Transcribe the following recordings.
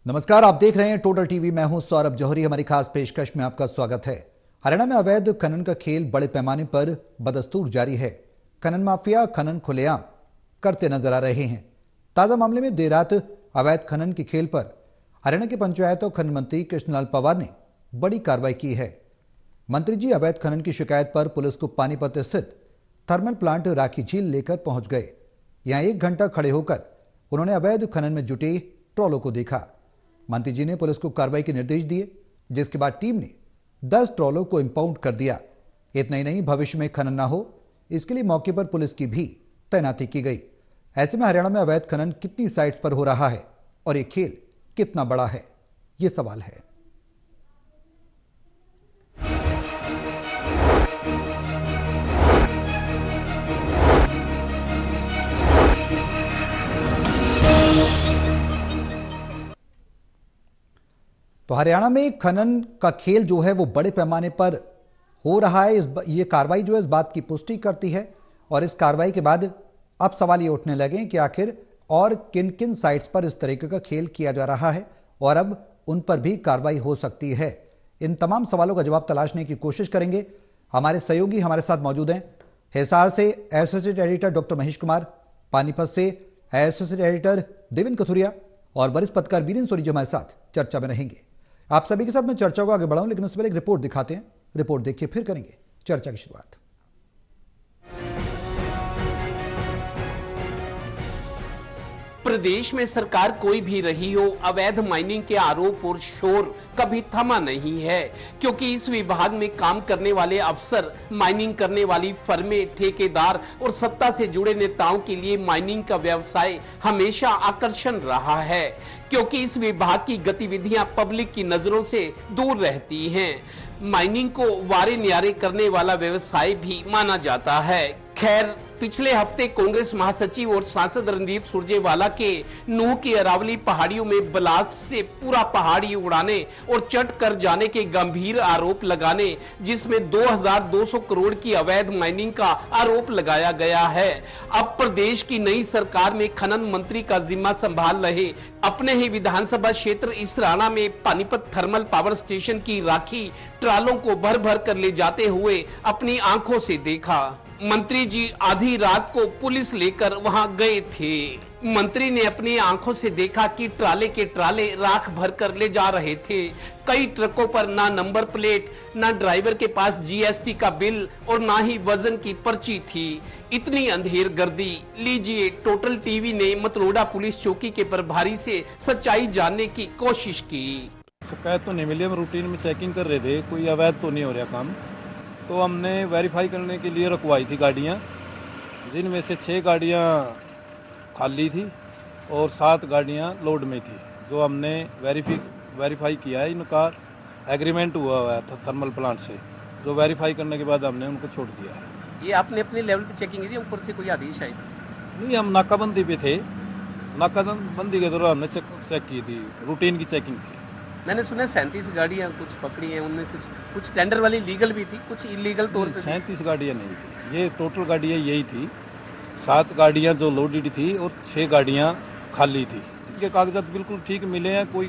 नमस्कार, आप देख रहे हैं टोटल टीवी। मैं हूं सौरभ जौहरी। हमारी खास पेशकश में आपका स्वागत है। हरियाणा में अवैध खनन का खेल बड़े पैमाने पर बदस्तूर जारी है। खनन माफिया खनन खुलेआम करते नजर आ रहे हैं। ताजा मामले में देर रात अवैध खनन के खेल पर हरियाणा के पंचायत और खनन मंत्री कृष्णलाल पंवार ने बड़ी कार्रवाई की है। मंत्री जी अवैध खनन की शिकायत पर पुलिस को पानीपत स्थित थर्मल प्लांट राखी झील लेकर पहुंच गए। यहां 1 घंटा खड़े होकर उन्होंने अवैध खनन में जुटे ट्रॉलों को देखा। मंत्री जी ने पुलिस को कार्रवाई के निर्देश दिए, जिसके बाद टीम ने 10 ट्रॉलों को इंपाउंड कर दिया। इतना ही नहीं, भविष्य में खनन ना हो इसके लिए मौके पर पुलिस की भी तैनाती की गई। ऐसे में हरियाणा में अवैध खनन कितनी साइट्स पर हो रहा है और ये खेल कितना बड़ा है, ये सवाल है। तो हरियाणा में खनन का खेल जो है वो बड़े पैमाने पर हो रहा है। ये कार्रवाई जो है इस बात की पुष्टि करती है। और इस कार्रवाई के बाद अब सवाल ये उठने लगे कि आखिर और किन किन साइट्स पर इस तरीके का खेल किया जा रहा है और अब उन पर भी कार्रवाई हो सकती है। इन तमाम सवालों का जवाब तलाशने की कोशिश करेंगे। हमारे सहयोगी हमारे साथ मौजूद हैं। हिसार से associate editor doctor Mahesh Kumar, Panipat से एसोसिएट एडिटर देवेंद्र कथुरिया और वरिष्ठ पत्रकार वीरेंद्र सोनी जी हमारे साथ चर्चा में रहेंगे। आप सभी के साथ मैं चर्चा को आगे बढ़ाऊं, लेकिन उससे पहले एक रिपोर्ट दिखाते हैं। रिपोर्ट देखिए, फिर करेंगे चर्चा की शुरुआत। प्रदेश में सरकार कोई भी रही हो, अवैध माइनिंग के आरोप और शोर कभी थमा नहीं है, क्योंकि इस विभाग में काम करने वाले अफसर, माइनिंग करने वाली फर्में, ठेकेदार और सत्ता से जुड़े नेताओं के लिए माइनिंग का व्यवसाय हमेशा आकर्षण रहा है, क्योंकि इस विभाग की गतिविधियां पब्लिक की नजरों से दूर रहती हैं। माइनिंग को वारे न्यारे करने वाला व्यवसाय भी माना जाता है। खैर, पिछले हफ्ते कांग्रेस महासचिव और सांसद रणदीप सुरजेवाला के नूह की अरावली पहाड़ियों में ब्लास्ट से पूरा पहाड़ी उड़ाने और चट कर जाने के गंभीर आरोप लगाने, जिसमें 2200 करोड़ की अवैध माइनिंग का आरोप लगाया गया है। अब प्रदेश की नई सरकार में खनन मंत्री का जिम्मा संभाल रहे अपने ही विधानसभा क्षेत्र इसराना में पानीपत थर्मल पावर स्टेशन की राखी ट्रालों को भर भर कर ले जाते हुए अपनी आंखों से देखा। मंत्री जी आधी रात को पुलिस लेकर वहां गए थे। मंत्री ने अपनी आंखों से देखा कि ट्राले के ट्राले राख भरकर ले जा रहे थे। कई ट्रकों पर ना नंबर प्लेट, ना ड्राइवर के पास जीएसटी का बिल और ना ही वजन की पर्ची थी। इतनी अंधेर गर्दी। लीजिए, टोटल टीवी ने मतलोडा पुलिस चौकी के प्रभारी से सच्चाई जानने की कोशिश की। शिकायत तो नहीं मिली, हम रूटीन में चेकिंग कर रहे थे, कोई अवैध तो नहीं हो रहा काम। तो हमने वेरीफाई करने के लिए रुकवाई थी गाड़ियाँ, जिनमें से 6 गाड़ियाँ खाली थी और 7 गाड़ियाँ लोड में थी। जो हमने वेरीफाई किया है, इनका एग्रीमेंट हुआ है थर्मल प्लांट से, जो वेरीफाई करने के बाद हमने उनको छोड़ दिया है। ये आपने अपने लेवल पे चेकिंग की थी, ऊपर से कोई आदेश आई? नहीं, हम नाकाबंदी पे थे। नाकाबंदी के दौरान हमने चेक की थी, रूटीन की चेकिंग थी। मैंने सुना 37 गाड़ियां कुछ पकड़ी हैं, उनमें कुछ टेंडर वाली लीगल भी थी, कुछ इलीगल तौर पे। 37 गाड़ियां नहीं थी, ये टोटल गाड़ियां यही थी। 7 गाड़ियां जो लोडेड थी और 6 गाड़ियां खाली थी। इनके कागजात बिल्कुल ठीक मिले हैं, कोई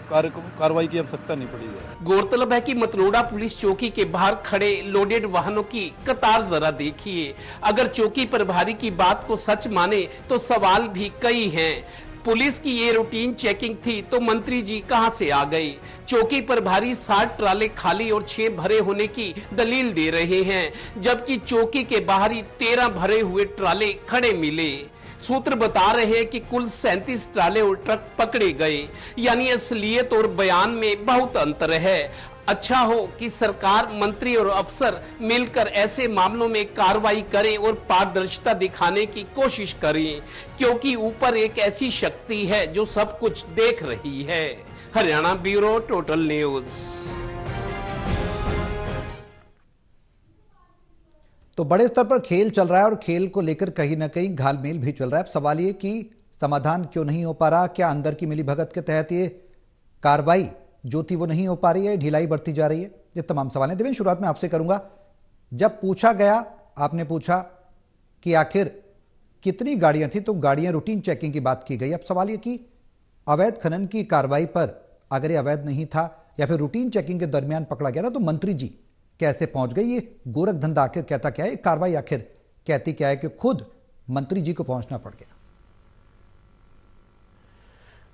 कार्रवाई की आवश्यकता नहीं पड़ी है। गौरतलब है कि मतलोडा पुलिस चौकी के बाहर खड़े लोडेड वाहनों की कतार जरा देखिए। अगर चौकी प्रभारी की बात को सच माने तो सवाल भी कई हैं। पुलिस की ये रूटीन चेकिंग थी तो मंत्री जी कहां से आ गए? चौकी प्रभारी 60 ट्राले खाली और 6 भरे होने की दलील दे रहे हैं, जबकि चौकी के बाहर ही 13 भरे हुए ट्राले खड़े मिले। सूत्र बता रहे हैं कि कुल 37 ट्राले और ट्रक पकड़े गए, यानी असलियत और बयान में बहुत अंतर है। अच्छा हो कि सरकार, मंत्री और अफसर मिलकर ऐसे मामलों में कार्रवाई करें और पारदर्शिता दिखाने की कोशिश करें, क्योंकि ऊपर एक ऐसी शक्ति है जो सब कुछ देख रही है। Haryana bureau, total news. तो बड़े स्तर पर खेल चल रहा है और खेल को लेकर कहीं ना कहीं घालमेल भी चल रहा है। अब सवाल ये कि समाधान क्यों नहीं हो पा रहा? क्या अंदर की मिलीभगत के तहत ये कार्रवाई जो थी वो नहीं हो पा रही है, ढिलाई बढ़ती जा रही है? ये तमाम सवाल हैं। देवेंद्र, शुरुआत में आपसे करूंगा। जब पूछा गया, आपने पूछा कि आखिर कितनी गाड़ियां थी, तो गाड़ियां रूटीन चेकिंग की बात की गई। अब सवाल ये कि अवैध खनन की कार्रवाई पर अगर ये अवैध नहीं था या फिर रूटीन चेकिंग के दरमियान पकड़ा गया था तो मंत्री जी कैसे पहुंच गए? ये गोरख धंधा आखिर कहता क्या है, कार्रवाई आखिर कहती क्या है कि खुद मंत्री जी को पहुंचना पड़ गया?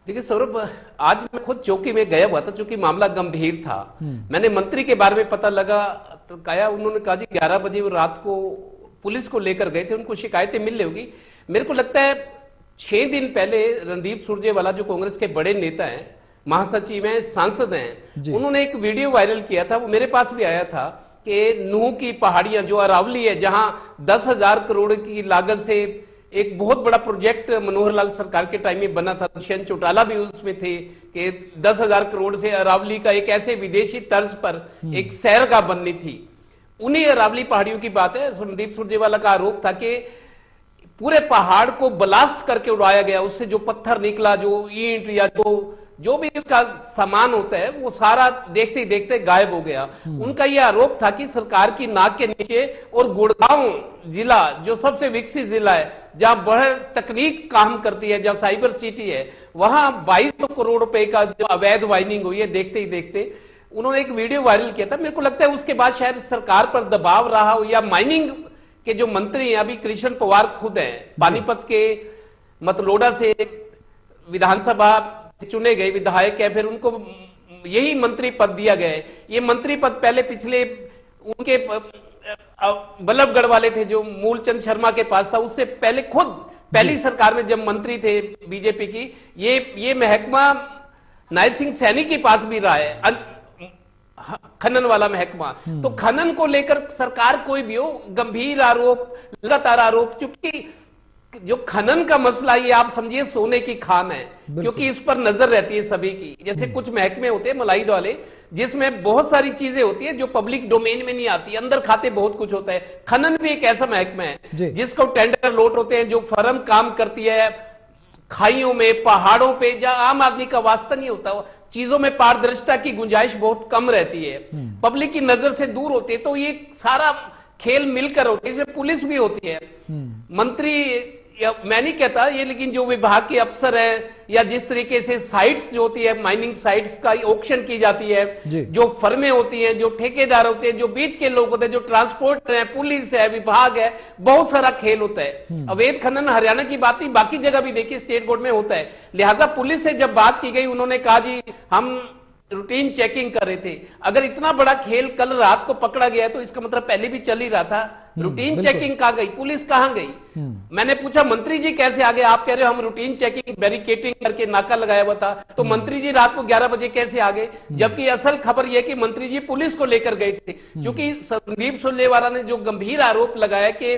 देखिए सौरभ, आज मैं खुद चौकी में गया हुआ था, चूंकि मामला गंभीर था। मैंने मंत्री के बारे में पता लगा तो कहा, उन्होंने कहा जी 11 बजे वो रात को पुलिस को लेकर गए थे, उनको शिकायतें मिल रही होगी। मेरे को लगता है 6 दिन पहले रणदीप सुरजेवाला जो कांग्रेस के बड़े नेता हैं, महासचिव हैं, सांसद हैं, उन्होंने एक वीडियो वायरल किया था, वो मेरे पास भी आया था कि नूह की पहाड़ियां जो अरावली है, जहां 10,000 करोड़ की लागत से एक बहुत बड़ा प्रोजेक्ट मनोहर लाल सरकार के टाइम में बना था, दुष्यंत चौटाला भी उसमें थे, कि 10,000 करोड़ से अरावली का एक ऐसे विदेशी तर्ज पर एक सैरगाह बननी थी। उन्हीं अरावली पहाड़ियों की बात है। रणदीप सुरजेवाला का आरोप था कि पूरे पहाड़ को ब्लास्ट करके उड़ाया गया, उससे जो पत्थर निकला, जो ईंट या जो भी इसका सामान होता है, वो सारा देखते ही देखते गायब हो गया। उनका यह आरोप था कि सरकार की नाक के नीचे और गुड़गांव जिला जो सबसे विकसित जिला है, जहां बड़े तकनीक काम करती है, जहां साइबर सिटी है, वहां 2200 करोड़ रुपए का जो अवैध माइनिंग हुई है, देखते ही देखते उन्होंने एक वीडियो वायरल किया था। मेरे को लगता है उसके बाद शायद सरकार पर दबाव रहा हो, या माइनिंग के जो मंत्री हैं, अभी कृष्ण पवार खुद हैं, पानीपत के मतलोडा से विधानसभा चुने गए विधायक है, फिर उनको यही मंत्री पद दिया गया है। ये मंत्री पद पहले पिछले उनके बल्लभगढ़ वाले थे जो मूलचंद शर्मा के पास था, उससे पहले खुद पहली सरकार में जब मंत्री थे बीजेपी की, ये महकमा नायब सिंह सैनी के पास भी रहा है, खनन वाला महकमा। तो खनन को लेकर सरकार कोई भी हो, गंभीर आरोप, लगातार आरोप, क्योंकि जो खनन का मसला, ये आप समझिए सोने की खान है, क्योंकि इस पर नजर रहती है सभी की। जैसे कुछ महकमे होते हैं मलाइद वाले, जिसमें बहुत सारी चीजें होती है जो पब्लिक डोमेन में नहीं आती, अंदर खाते बहुत कुछ होता है। खनन भी एक ऐसा महकमा है जिसको टेंडर लोट होते हैं, जो फर्म काम करती है खाइयों में, पहाड़ों पे, जहां आम आदमी का वास्ता नहीं होता, चीजों में पारदर्शिता की गुंजाइश बहुत कम रहती है, पब्लिक की नजर से दूर होती है। तो ये सारा खेल मिलकर होता है, इसमें पुलिस भी होती है, मंत्री, या मैं नहीं कहता ये, लेकिन जो विभाग के अफसर हैं, या जिस तरीके से साइट्स जो होती है, माइनिंग साइट्स का ऑक्शन की जाती है, जो फर्में होती हैं, जो ठेकेदार होते हैं, जो बीच के लोग होते हैं, जो ट्रांसपोर्टर है, पुलिस है, विभाग है, बहुत सारा खेल होता है। अवैध खनन हरियाणा की बात नहीं, बाकी जगह भी देखिए स्टेट बोर्ड में होता है। लिहाजा पुलिस से जब बात की गई, उन्होंने कहा जी हम रूटीन चेकिंग कर रहे थे। अगर इतना बड़ा खेल कल रात को पकड़ा गया है, तो इसका मतलब पहले भी चल ही रहा था। रूटीन चेकिंग कहां गई, पुलिस कहां गई? मैंने पूछा मंत्री जी कैसे आ गए? आप कह रहे हो हम रूटीन चेकिंग बैरिकेटिंग करके नाका लगाया हुआ था, तो मंत्री जी रात को 11 बजे कैसे आ गए? जबकि असल खबर यह कि मंत्री जी पुलिस को लेकर गए थे, क्योंकि रणदीप सुरजेवाला ने जो गंभीर आरोप लगाया कि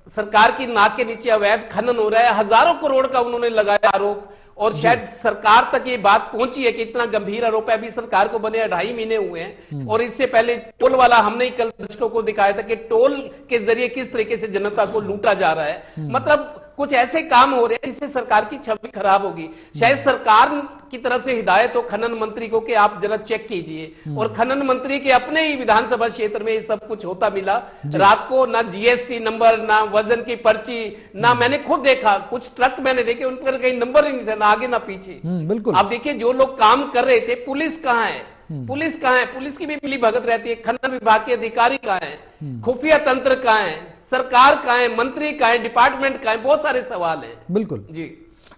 सरकार की नाक के नीचे अवैध खनन हो रहा है, हजारों करोड़ का उन्होंने लगाया आरोप, और शायद सरकार तक ये बात पहुंची है कि इतना गंभीर आरोप है। अभी सरकार को बने 2.5 महीने हुए हैं, और इससे पहले टोल वाला हमने ही कल दर्शकों को दिखाया था कि टोल के जरिए किस तरीके से जनता को लूटा जा रहा है। मतलब कुछ ऐसे काम हो रहे हैं जिससे सरकार की छवि खराब होगी। शायद सरकार की तरफ से हिदायत हो खनन मंत्री को कि आप जरा चेक कीजिए, और खनन मंत्री के अपने ही विधानसभा क्षेत्र में ये सब कुछ होता मिला। रात को ना जीएसटी नंबर, ना वजन की पर्ची, ना मैंने खुद देखा कुछ ट्रक मैंने देखे उन पर कहीं नंबर ही नहीं था, ना आगे ना पीछे। बिल्कुल। आप देखिए जो लोग काम कर रहे थे, पुलिस कहां है? पुलिस कहां है? पुलिस की भी मिली भगत रहती है। खनन विभाग के अधिकारी कहां है? खुफिया तंत्र कहां है? सरकार कहां है? मंत्री कहां है? डिपार्टमेंट कहां है? बहुत सारे सवाल हैं। बिल्कुल जी।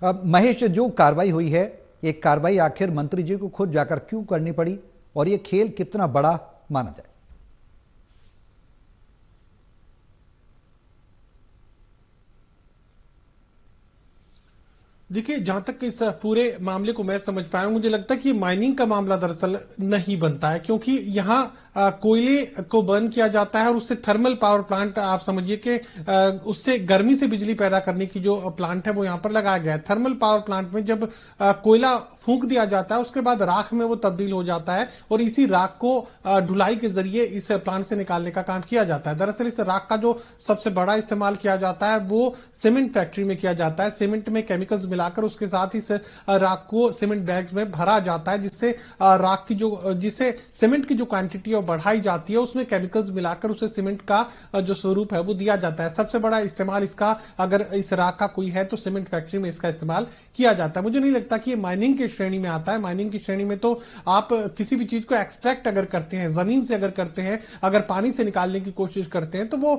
अब महेश, जो कार्रवाई हुई है, ये कार्रवाई आखिर मंत्री जी को खुद जाकर क्यों करनी पड़ी, और ये खेल कितना बड़ा माना जाए? देखिए, जहां तक इस पूरे मामले को मैं समझ पाया हूं, मुझे लगता है कि माइनिंग का मामला दरअसल नहीं बनता है, क्योंकि यहां कोयले को बर्न किया जाता है और उससे थर्मल पावर प्लांट, आप समझिए कि उससे गर्मी से बिजली पैदा करने की जो प्लांट है वो यहां पर लगाया गया है। थर्मल पावर प्लांट में जब कोयला फूंक दिया जाता है, उसके बाद राख में वो तब्दील हो जाता है, और इसी राख को ढुलाई के जरिए इस प्लांट से निकालने का काम किया जाता है। दरअसल इस राख का जो सबसे बड़ा इस्तेमाल किया जाता है वो सीमेंट फैक्ट्री में किया जाता है। सीमेंट में केमिकल्स मिलाकर उसके साथ इस राख को सीमेंट बैग्स में भरा जाता है, जिससे राख की जिससे सीमेंट की जो क्वांटिटी है बढ़ाई जाती है, उसमें केमिकल्स मिलाकर उसे सीमेंट का जो स्वरूप है वो दिया जाता है। सबसे बड़ा इस्तेमाल इसका, अगर इस राख का कोई है तो सीमेंट फैक्ट्री में इसका इस्तेमाल किया जाता है। मुझे नहीं लगता कि ये माइनिंग की श्रेणी में आता है। माइनिंग की श्रेणी में तो आप किसी भी चीज को एक्सट्रैक्ट अगर करते हैं, जमीन से अगर करते हैं, अगर पानी से निकालने की कोशिश करते हैं तो वो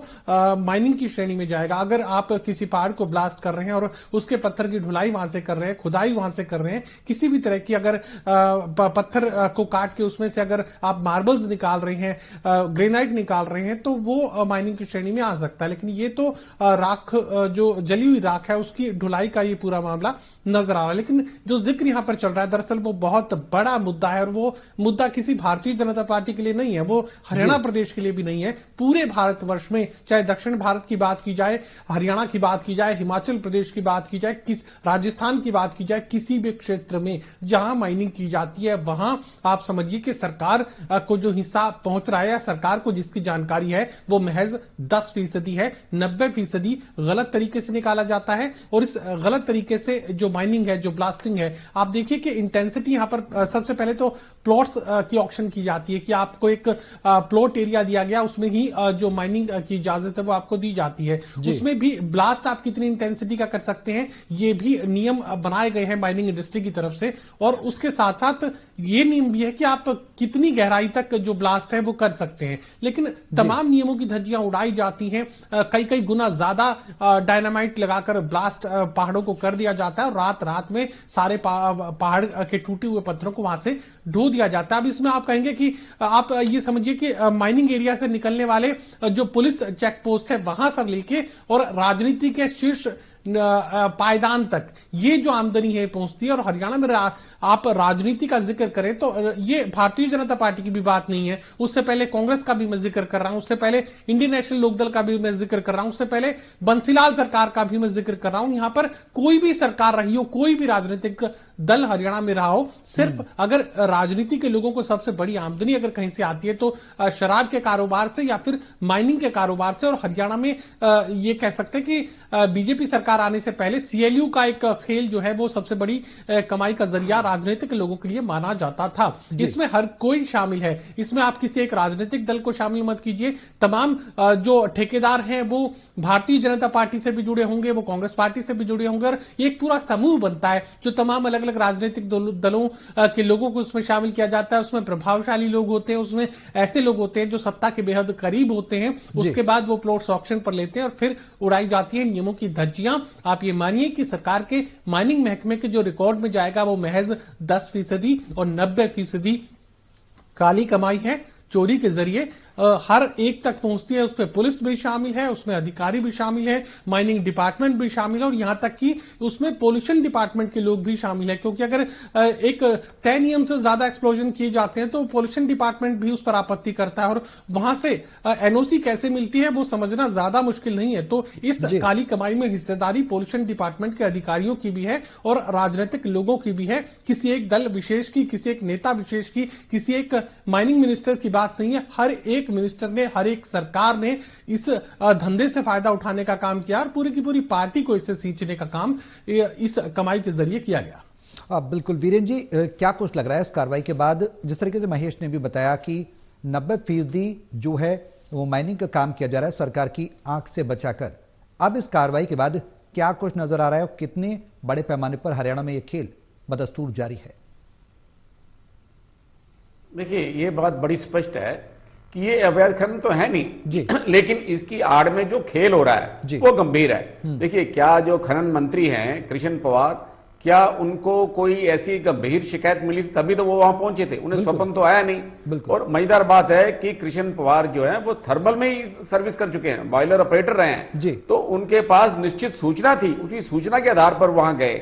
माइनिंग की श्रेणी में जाएगा। अगर आप किसी पहाड़ को ब्लास्ट कर रहे हैं और उसके पत्थर की ढुलाई वहां से कर रहे हैं, खुदाई वहां से कर रहे हैं, किसी भी तरह की अगर पत्थर को काट के उसमें से अगर आप मार्बल्स निकाल रहे हैं, ग्रेनाइट निकाल रहे हैं, तो वो माइनिंग की श्रेणी में आ सकता है। लेकिन ये तो राख, जो जली हुई राख है उसकी ढुलाई का ये पूरा मामला नजर आ रहा है। लेकिन जो जिक्र यहां पर चल रहा है दरअसल वो बहुत बड़ा मुद्दा है, और वो मुद्दा किसी भारतीय जनता पार्टी के लिए नहीं है, वो हरियाणा प्रदेश के लिए भी नहीं है। पूरे भारतवर्ष में, चाहे दक्षिण भारत की बात की जाए, हरियाणा की बात की जाए, हिमाचल प्रदेश की बात की जाए, राजस्थान की बात की जाए, किसी भी क्षेत्र में जहां माइनिंग की जाती है वहां आप समझिए कि सरकार को जो हिस्सा पहुंच रहा है, सरकार को जिसकी जानकारी है वो महज 10% है। 90% गलत तरीके से निकाला जाता है। और इस गलत तरीके से जो माइनिंग है, जो ब्लास्टिंग है, आप देखिए कि इंटेंसिटी यहां पर सबसे पहले तो प्लॉट्स की ऑक्शन की जाती है कि आपको एक प्लॉट एरिया दिया गया, उसमें ही जो माइनिंग की इजाजत है वो आपको दी जाती है। उसमें भी ब्लास्ट आप कितनी इंटेंसिटी का कर सकते हैं ये भी नियम बनाए गए हैं माइनिंग इंडस्ट्री की तरफ से। और उसके साथ साथ ये नियम भी है कि आप कितनी गहराई तक जो ब्लास्ट है वो कर सकते हैं। लेकिन तमाम नियमों की धज्जियां उड़ाई जाती हैं। कई गुना ज्यादा डायनामाइट लगाकर ब्लास्ट पहाड़ों को कर दिया जाता है और रात में सारे पहाड़ के टूटे हुए पत्थरों को वहां से ढो दिया जाता है। अब इसमें आप कहेंगे कि आप ये समझिए कि माइनिंग एरिया से निकलने वाले जो पुलिस चेक पोस्ट है वहां से लेके और राजनीति के शीर्ष पायदान तक ये जो आमदनी है पहुंचती है। और हरियाणा में आप राजनीति का जिक्र करें तो ये भारतीय जनता पार्टी की भी बात नहीं है, उससे पहले कांग्रेस का भी मैं जिक्र कर रहा हूं, उससे पहले इंडियन नेशनल लोकदल का भी मैं जिक्र कर रहा हूं, उससे पहले बंसीलाल सरकार का भी मैं जिक्र कर रहा हूं। यहां पर कोई भी सरकार रही हो, कोई भी राजनीतिक दल हरियाणा में रहा हो, सिर्फ अगर राजनीति के लोगों को सबसे बड़ी आमदनी अगर कहीं से आती है तो शराब के कारोबार से या फिर माइनिंग के कारोबार से। और हरियाणा में ये कह सकते हैं कि बीजेपी सरकार आने से पहले सीएलयू का एक खेल जो है वो सबसे बड़ी कमाई का जरिया राजनीतिक लोगों के लिए माना जाता था। इसमें हर कोई शामिल है, इसमें आप किसी एक राजनीतिक दल को शामिल मत कीजिए। तमाम जो ठेकेदार हैं वो भारतीय जनता पार्टी से भी जुड़े होंगे, वो कांग्रेस पार्टी से भी जुड़े होंगे, और एक पूरा समूह बनता है जो तमाम अलग अलग राजनीतिक दलों के लोगों को उसमें शामिल किया जाता है। उसमें प्रभावशाली लोग होते हैं, उसमें ऐसे लोग होते हैं जो सत्ता के बेहद करीब होते हैं। उसके बाद वो प्लॉट्स ऑक्शन पर लेते हैं और फिर उड़ाई जाती है नियमों की धज्जियां। आप ये मानिए कि सरकार के माइनिंग महकमे के जो रिकॉर्ड में जाएगा वो महज 10% और 90% काली कमाई है, चोरी के जरिए हर एक तक पहुंचती है। उसमें पुलिस भी शामिल है, उसमें अधिकारी भी शामिल है, माइनिंग डिपार्टमेंट भी शामिल है, और यहां तक कि उसमें पोल्यूशन डिपार्टमेंट के लोग भी शामिल है। क्योंकि अगर एक तय नियम से ज्यादा एक्सप्लोजन किए जाते हैं तो पोल्यूशन डिपार्टमेंट भी उस पर आपत्ति करता है, और वहां से एनओसी कैसे मिलती है वो समझना ज्यादा मुश्किल नहीं है। तो इस काली कमाई में हिस्सेदारी पोल्यूशन डिपार्टमेंट के अधिकारियों की भी है और राजनीतिक लोगों की भी है। किसी एक दल विशेष की, किसी एक नेता विशेष की, किसी एक माइनिंग मिनिस्टर की बात नहीं है। हर एक मिनिस्टर ने, हर एक सरकार ने इस धंधे से फायदा उठाने का काम किया और पूरी की पूरी पार्टी को इससे सींचने का काम इस कमाई के जरिए किया गया। बिल्कुल वीरेन जी, क्या कुछ लग रहा है इस कार्रवाई के बाद? जिस तरीके से महेश ने भी बताया कि 90% जो है वो माइनिंग का काम किया जा रहा है सरकार की आंख से बचाकर। अब इस कार्रवाई के बाद क्या कुछ नजर आ रहा है और कितने बड़े पैमाने पर हरियाणा में यह खेल बदस्तूर जारी है? देखिए, ये बात बड़ी स्पष्ट है कि ये अवैध खनन तो है नहीं, लेकिन इसकी आड़ में जो खेल हो रहा है वो गंभीर है। देखिए, क्या जो खनन मंत्री हैं कृष्ण पवार, क्या उनको कोई ऐसी गंभीर शिकायत मिली तभी तो वो वहां पहुंचे थे? उन्हें स्वप्न तो आया नहीं। और मजेदार बात है कि कृष्ण पवार जो है वो थर्मल में ही सर्विस कर चुके हैं, बॉयलर ऑपरेटर रहे हैं, तो उनके पास निश्चित सूचना थी, उसी सूचना के आधार पर वहां गए।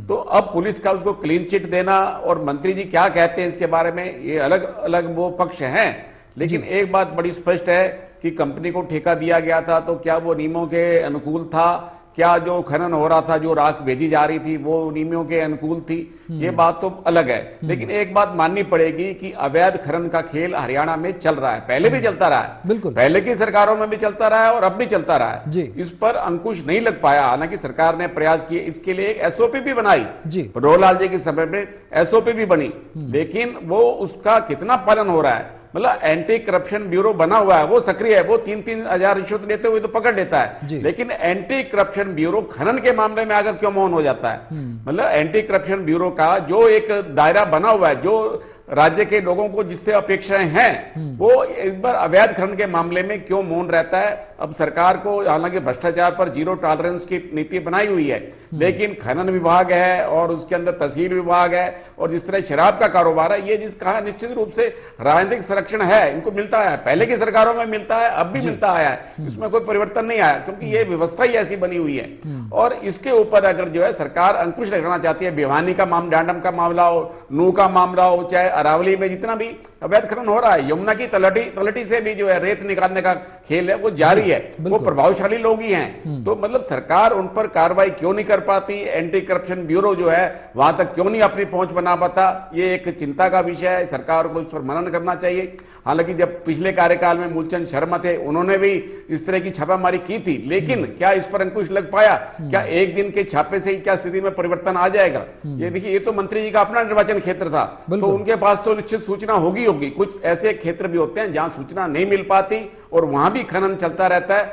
तो अब पुलिस का उसको क्लीन चिट देना और मंत्री जी क्या कहते हैं इसके बारे में, ये अलग अलग वो पक्ष हैं। लेकिन एक बात बड़ी स्पष्ट है कि कंपनी को ठेका दिया गया था तो क्या वो नियमों के अनुकूल था? क्या जो खनन हो रहा था, जो राख भेजी जा रही थी, वो नियमों के अनुकूल थी? ये बात तो अलग है। लेकिन एक बात माननी पड़ेगी कि अवैध खनन का खेल हरियाणा में चल रहा है, पहले भी चलता रहा है, पहले की सरकारों में भी चलता रहा है और अब भी चलता रहा है। इस पर अंकुश नहीं लग पाया। हालांकि सरकार ने प्रयास किए, इसके लिए एक एसओपी भी बनाई, मनोहर लाल जी के समय में एसओपी भी बनी, लेकिन वो उसका कितना पालन हो रहा है मतलब एंटी करप्शन ब्यूरो बना हुआ है, वो सक्रिय है, वो 3-3 हजार रिश्वत लेते हुए तो पकड़ लेता है, लेकिन एंटी करप्शन ब्यूरो खनन के मामले में आकर क्यों मौन हो जाता है? मतलब एंटी करप्शन ब्यूरो का जो एक दायरा बना हुआ है, जो राज्य के लोगों को जिससे अपेक्षाएं हैं, वो एक बार अवैध खनन के मामले में क्यों मौन रहता है? अब सरकार को हालांकि भ्रष्टाचार पर जीरो टॉलरेंस की नीति बनाई हुई है, लेकिन खनन विभाग है और उसके अंदर तहसील विभाग है और जिस तरह शराब का कारोबार है, ये जिस कहा निश्चित रूप से राजनीतिक संरक्षण है, इनको मिलता है, पहले की सरकारों में मिलता है, अब भी मिलता आया है, इसमें कोई परिवर्तन नहीं आया, क्योंकि ये व्यवस्था ही ऐसी बनी हुई है। और इसके ऊपर अगर जो है सरकार अंकुश लगाना चाहती है, भिवानी का डांडम का मामला हो, नू का मामला हो, चाहे अरावली में जितना भी अवैध खनन हो रहा है, यमुना की तलहटी से भी जो है रेत निकालने का खेल है वो जारी है, वो प्रभावशाली लोग ही हैं। तो मतलब सरकार उन पर कार्रवाई क्यों नहीं कर पाती? एंटी करप्शन ब्यूरो जो है वहां तक क्यों नहीं अपनी पहुंच बना पाता? ये एक चिंता का विषय है, सरकार को इस पर मनन करना चाहिए। हालांकि जब पिछले कार्यकाल में मूलचंद शर्मा थे, उन्होंने भी इस तरह की छापामारी की थी, लेकिन क्या इस पर अंकुश लग पाया? क्या एक दिन के छापे से ही क्या स्थिति में परिवर्तन आ जाएगा? ये देखिए, ये तो मंत्री जी का अपना निर्वाचन क्षेत्र था, तो उनके पास तो निश्चित सूचना होगी। कुछ ऐसे क्षेत्र भी होते हैं जहां सूचना नहीं मिल पाती और वहां भी खनन चलता रहता है,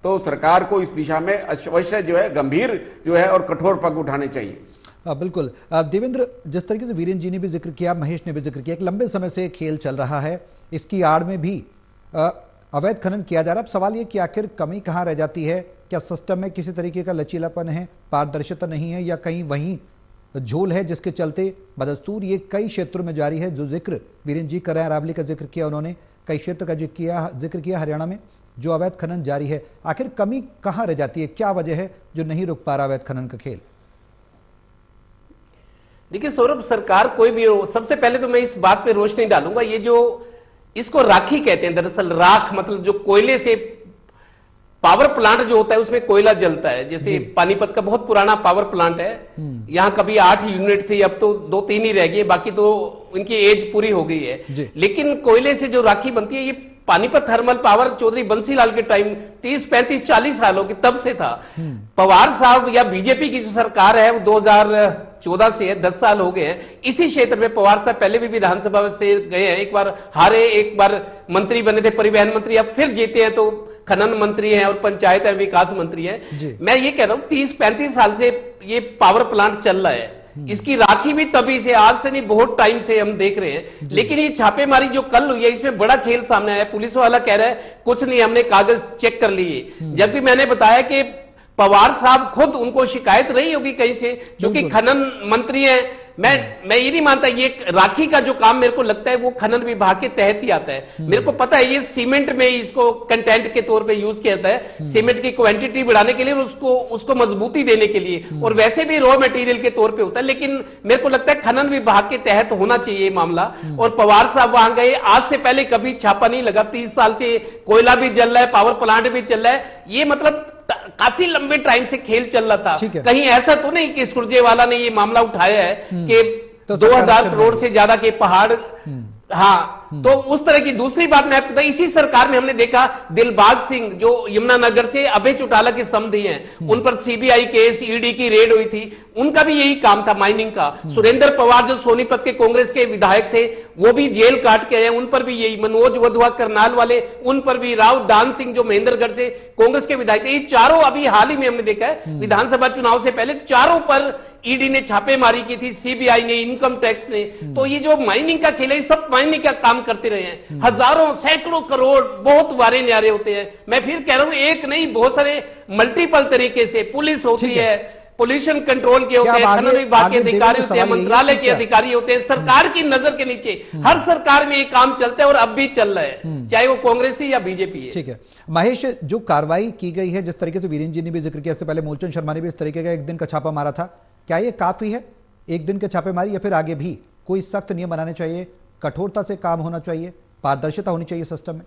तो सरकार को इस दिशा में अवश्य जो है गंभीर जो है और कठोर पग उठाने चाहिए। बिल्कुल। देवेंद्र, जिस तरीके से वीरेंद्र जी ने भी जिक्र किया, महेश ने भी जिक्र किया, एक लंबे समय से खेल चल रहा है, इसकी आड़ में भी अवैध खनन किया जा रहा है। अब सवाल ये कि आखिर कमी कहाँ रह जाती है? क्या सिस्टम में किसी तरीके का लचीलापन है, पारदर्शिता नहीं है, या कहीं वहीं झोल है जिसके चलते बदस्तूर ये कई क्षेत्रों में जारी है? जो जिक्र वीरेंद्र जी कर रहे हैं, अरावली का जिक्र किया उन्होंने, कई क्षेत्र का जिक्र किया हरियाणा में जो अवैध खनन जारी है, आखिर कमी कहाँ रह जाती है? क्या वजह है जो नहीं रुक पा रहा अवैध खनन का खेल? देखिए सौरभ, सरकार कोई भी हो, सबसे पहले तो मैं इस बात पे रोशनी डालूंगा, ये जो इसको राखी कहते हैं, दरअसल राख मतलब जो कोयले से पावर प्लांट जो होता है उसमें कोयला जलता है, जैसे पानीपत का बहुत पुराना पावर प्लांट है, यहां कभी 8 यूनिट थी, अब तो 2-3 ही रह गई, बाकी तो इनकी एज पूरी हो गई है। लेकिन कोयले से जो राखी बनती है, ये पानीपत थर्मल पावर चौधरी बंसीलाल के टाइम 30-35-40 सालों की तब से था। पवार साहब या बीजेपी की जो सरकार है वो 2014 से है, 10 साल हो गए हैं इसी क्षेत्र में। पवार साहब पहले भी विधानसभा से गए हैं, एक बार हारे, एक बार मंत्री बने थे, परिवहन मंत्री, अब फिर जीते हैं तो खनन मंत्री हैं और पंचायत एवं विकास मंत्री हैं। मैं ये कह रहा हूं 30-35 साल से ये पावर प्लांट चल रहा है, इसकी राखी भी तभी से, आज से नहीं, बहुत टाइम से हम देख रहे हैं। लेकिन ये छापेमारी जो कल हुई है, इसमें बड़ा खेल सामने आया। पुलिस वाला कह रहा है कुछ नहीं, हमने कागज चेक कर लिए, जबकि मैंने बताया कि पवार साहब खुद, उनको शिकायत रही होगी कहीं से, क्योंकि खनन मंत्री हैं। मैं ये नहीं मानता, ये राखी का जो काम मेरे को लगता है वो खनन विभाग के तहत ही आता है। मेरे को पता है ये सीमेंट में इसको कंटेंट के तौर पे यूज किया जाता है, सीमेंट की क्वांटिटी बढ़ाने के लिए और उसको मजबूती देने के लिए, और वैसे भी रॉ मटेरियल के तौर पे होता है। लेकिन मेरे को लगता है खनन विभाग के तहत होना चाहिए मामला। और पवार साहब वहां गए, आज से पहले कभी छापा नहीं लगा, 30 साल से कोयला भी जल रहा है, पावर प्लांट भी चल रहा है, ये मतलब काफी लंबे टाइम से खेल चल रहा था। कहीं ऐसा तो नहीं कि सुरजेवाला ने ये मामला उठाया है कि 2000 करोड़ से ज्यादा के पहाड़, हाँ, तो उस तरह की। दूसरी बात मैं आपको, इसी सरकार में हमने देखा दिलबाग सिंह जो यमुनानगर से अभय चौटाला के समधी हैं, उन पर सीबीआई केस, ईडी की रेड हुई थी, उनका भी यही काम था माइनिंग का। सुरेंद्र पवार जो सोनीपत के कांग्रेस के विधायक थे, वो भी जेल काट के आए, उन पर भी यही। मनोज वधवा करनाल वाले, उन पर भी। राव दान सिंह जो महेंद्रगढ़ से कांग्रेस के विधायक थे, ये चारों अभी हाल ही में हमने देखा है विधानसभा चुनाव से पहले चारों पर ईडी ने छापेमारी की थी, सीबीआई ने, इनकम टैक्स ने। तो ये जो माइनिंग का खेल है, सब माइनिंग का काम करते रहे हैं, हजारों सैकड़ों करोड़, बहुत वारे न्यारे होते हैं। मैं फिर कह रहा हूं, एक नहीं, बहुत सारे मल्टीपल तरीके से पुलिस होती है, पोल्यूशन कंट्रोल के होते हैं, खनन विभाग के अधिकारी होते हैं, मंत्रालय के अधिकारी होते हैं, सरकार की नजर के नीचे हर सरकार में ये काम चलता है और अब भी चल रहा है, चाहे वो कांग्रेस थी या बीजेपी है। ठीक है महेश, जो कार्रवाई की गई है, जिस तरीके से वीरेंद्र जी ने भी जिक्र किया, इससे पहले मूलचंद शर्मा ने भी इस तरीके का एक दिन का छापा मारा था, क्या ये काफी है एक दिन के छापेमारी, या फिर आगे भी कोई सख्त नियम बनाने चाहिए, कठोरता से काम होना चाहिए, पारदर्शिता होनी चाहिए सिस्टम में?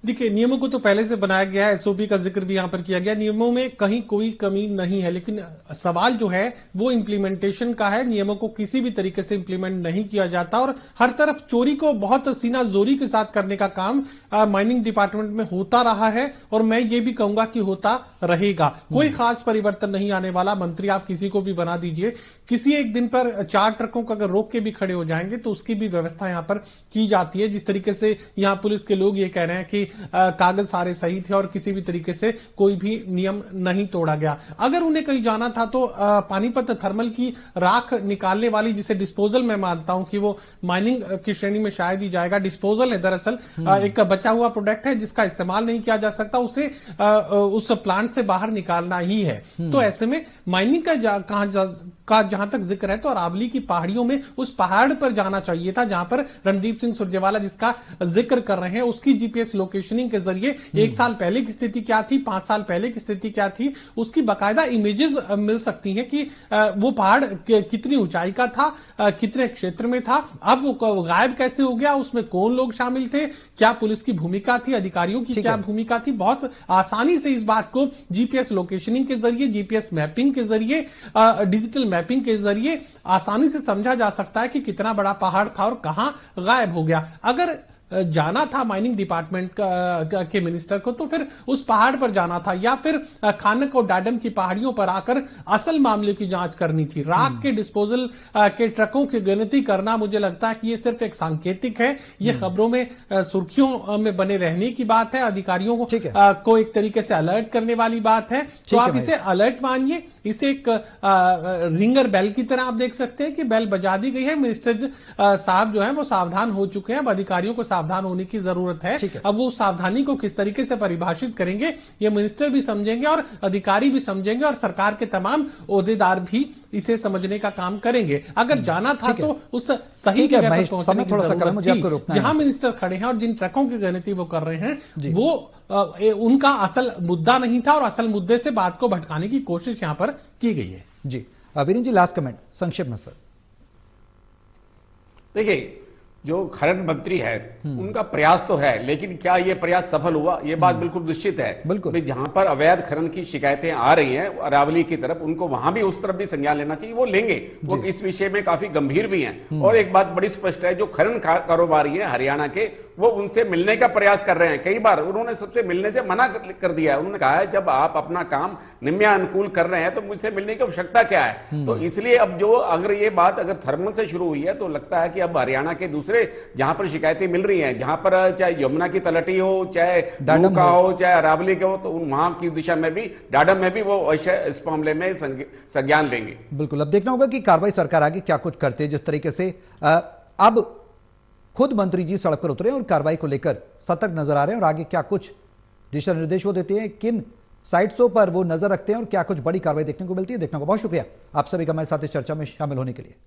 देखिए, नियमों को तो पहले से बनाया गया है, एसओपी का जिक्र भी यहां पर किया गया, नियमों में कहीं कोई कमी नहीं है, लेकिन सवाल जो है वो इम्प्लीमेंटेशन का है। नियमों को किसी भी तरीके से इम्प्लीमेंट नहीं किया जाता और हर तरफ चोरी को बहुत सीना जोरी के साथ करने का काम माइनिंग डिपार्टमेंट में होता रहा है और मैं ये भी कहूंगा कि होता रहेगा। कोई खास परिवर्तन नहीं आने वाला। मंत्री आप किसी को भी बना दीजिए, किसी एक दिन पर 4 ट्रकों को अगर रोक के भी खड़े हो जाएंगे तो उसकी भी व्यवस्था यहां पर की जाती है। जिस तरीके से यहां पुलिस के लोग ये कह रहे हैं कि कागज सारे सही थे और किसी भी तरीके से कोई भी नियम नहीं तोड़ा गया। अगर उन्हें कहीं जाना था तो पानीपत थर्मल की राख निकालने वाली, जिसे डिस्पोजल मैं मानता हूं कि वो माइनिंग की श्रेणी में शायद ही जाएगा, डिस्पोजल है दरअसल, एक बचा हुआ प्रोडक्ट है जिसका इस्तेमाल नहीं किया जा सकता, उसे उस प्लांट से बाहर निकालना ही है। तो ऐसे में माइनिंग का जहां तक जिक्र है तो अरावली की पहाड़ियों में उस पहाड़ पर जाना चाहिए था जहां पर रणदीप सिंह सुरजेवाला जिसका जिक्र कर रहे हैं उसकी जीपीएस लोकेशनिंग के जरिए 1 साल पहले की स्थिति क्या थी, 5 साल पहले की स्थिति क्या थी, उसकी बाकायदा इमेजेस मिल सकती हैं कि वो पहाड़ कितनी ऊंचाई का था, कितने क्षेत्र में था, अब वो गायब कैसे हो गया, उसमें कौन लोग शामिल थे, क्या पुलिस की भूमिका थी, अधिकारियों की क्या भूमिका थी। बहुत आसानी से इस बात को जीपीएस लोकेशनिंग के जरिए, जीपीएस मैपिंग के जरिए, डिजिटल मैपिंग के जरिए आसानी से समझा जा सकता है कि कितना बड़ा पहाड़ था और कहां गायब हो गया। अगर जाना था माइनिंग डिपार्टमेंट के मिनिस्टर को तो फिर उस पहाड़ पर जाना था या फिर खानक और डाडम की पहाड़ियों पर आकर असल मामले की जांच करनी थी। राख के डिस्पोजल के ट्रकों की गिनती करना मुझे लगता है कि ये सिर्फ एक सांकेतिक है, ये खबरों में सुर्खियों में बने रहने की बात है, अधिकारियों को एक तरीके से अलर्ट करने वाली बात है। तो आप इसे अलर्ट मानिए, इसे एक रिंगर बेल की तरह आप देख सकते हैं कि बेल बजा दी गई है। मिनिस्टर साहब जो है वो सावधान हो चुके हैं, अब अधिकारियों को सावधान होने की जरूरत है। अब वो सावधानी को किस तरीके से परिभाषित करेंगे ये मिनिस्टर भी समझेंगे और अधिकारी भी समझेंगे और सरकार के तमाम ओहदेदार भी इसे समझने का काम करेंगे। अगर जाना था तो उस सही जगह पर पहुंचने की जरूरत थी। जहां मिनिस्टर खड़े हैं और जिन ट्रकों की गिनती वो कर रहे हैं वो उनका असल मुद्दा नहीं था और असल मुद्दे से बात को भटकाने की कोशिश यहां पर की गई है। जी विनीत जी, लास्ट कमेंट संक्षेप में सर। देखिए, जो खनन मंत्री है उनका प्रयास तो है, लेकिन क्या ये प्रयास सफल हुआ, ये बात बिल्कुल निश्चित है। बिल्कुल जहां पर अवैध खनन की शिकायतें आ रही हैं अरावली की तरफ, उनको वहां भी उस तरफ भी संज्ञान लेना चाहिए, वो लेंगे, वो इस विषय में काफी गंभीर भी हैं। और एक बात बड़ी स्पष्ट है, जो खनन कारोबारी है हरियाणा के, वो उनसे मिलने का प्रयास कर रहे हैं। कई बार उन्होंने सबसे मिलने से मना कर दिया है। उन्होंने कहा है जब आप अपना काम निम्नानुकूल कर रहे हैं तो मुझसे मिलने की आवश्यकता क्या है। तो इसलिए अब जो अगर ये बात अगर थर्मल से शुरू हुई है तो लगता है कि अब हरियाणा के दूसरे जहां पर शिकायतें मिल रही हैं, जहां पर चाहे यमुना की तलहटी हो, चाहे डाडम का हो, चाहे अरावली के हो, तो वहां की दिशा में भी, डाडम में भी वो इस मामले में संज्ञान लेंगे। बिल्कुल, अब देखना होगा कि कार्रवाई सरकार आगे क्या कुछ करती है। जिस तरीके से अब खुद मंत्री जी सड़क पर उतरे और कार्रवाई को लेकर सतर्क नजर आ रहे हैं और आगे क्या कुछ दिशा निर्देश वो देते हैं, किन साइट्सों पर वो नजर रखते हैं और क्या कुछ बड़ी कार्रवाई देखने को मिलती है, देखने को। बहुत शुक्रिया आप सभी का मेरे साथ इस चर्चा में शामिल होने के लिए।